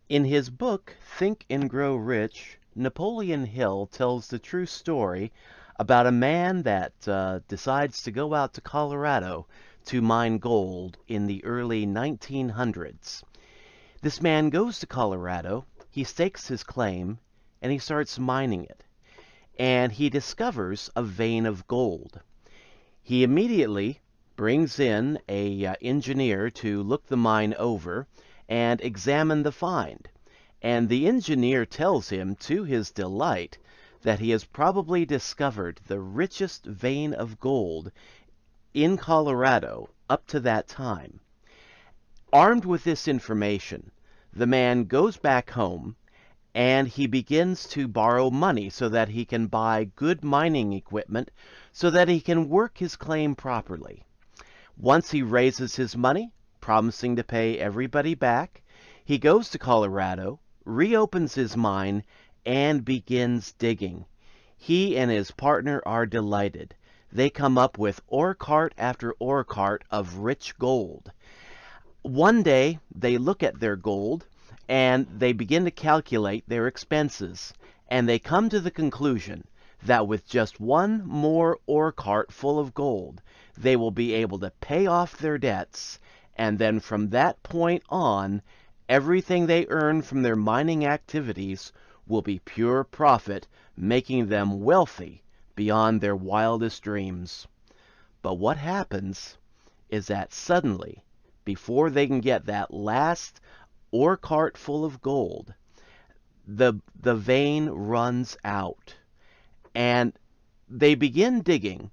In his book, Think and Grow Rich, Napoleon Hill tells the true story about a man that decides to go out to Colorado to mine gold in the early 1900s. This man goes to Colorado, he stakes his claim, and he starts mining it. And he discovers a vein of gold. He immediately brings in a engineer to look the mine over and examine the find. And the engineer tells him, to his delight, that he has probably discovered the richest vein of gold in Colorado up to that time. Armed with this information, the man goes back home and he begins to borrow money so that he can buy good mining equipment so that he can work his claim properly. Once he raises his money, promising to pay everybody back, he goes to Colorado, reopens his mine, and begins digging. He and his partner are delighted. They come up with ore cart after ore cart of rich gold. One day, they look at their gold, and they begin to calculate their expenses, and they come to the conclusion that with just one more ore cart full of gold, they will be able to pay off their debts, and then from that point on, everything they earn from their mining activities will be pure profit, making them wealthy beyond their wildest dreams. But what happens is that suddenly, before they can get that last ore cart full of gold, the vein runs out. And they begin digging,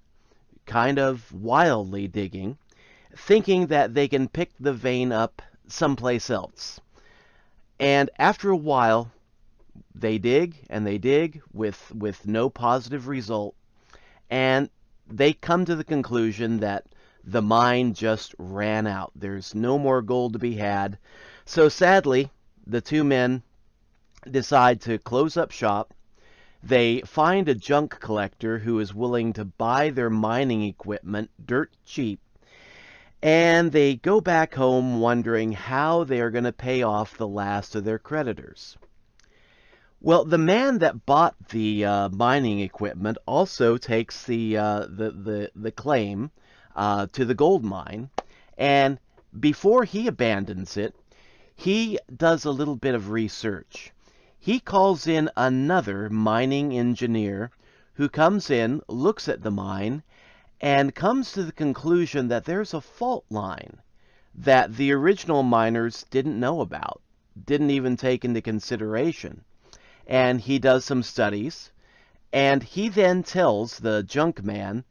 kind of wildly digging, thinking that they can pick the vein up someplace else. And after a while, they dig and they dig with no positive result. And they come to the conclusion that the mine just ran out. There's no more gold to be had. So sadly, the two men decide to close up shop. They find a junk collector who is willing to buy their mining equipment dirt cheap. And they go back home wondering how they are going to pay off the last of their creditors. Well, the man that bought the mining equipment also takes the claim to the gold mine, and before he abandons it, he does a little bit of research. He calls in another mining engineer who comes in, looks at the mine, and comes to the conclusion that there's a fault line that the original miners didn't know about, didn't even take into consideration. And he does some studies, and he then tells the junk man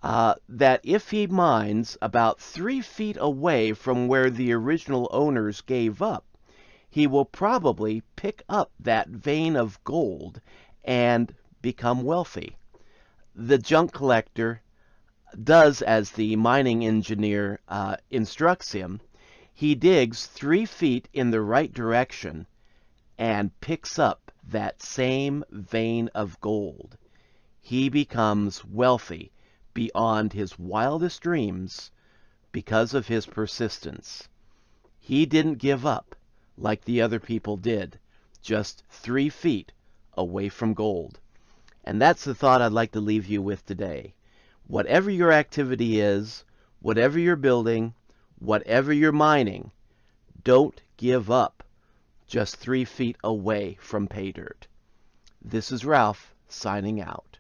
that if he mines about 3 feet away from where the original owners gave up, he will probably pick up that vein of gold and become wealthy. The junk collector does as the mining engineer instructs him. He digs 3 feet in the right direction and picks up that same vein of gold. He becomes wealthy beyond his wildest dreams because of his persistence. He didn't give up like the other people did, just 3 feet away from gold. And that's the thought I'd like to leave you with today. Whatever your activity is, whatever you're building, whatever you're mining, don't give up just 3 feet away from pay dirt. This is Ralph signing out.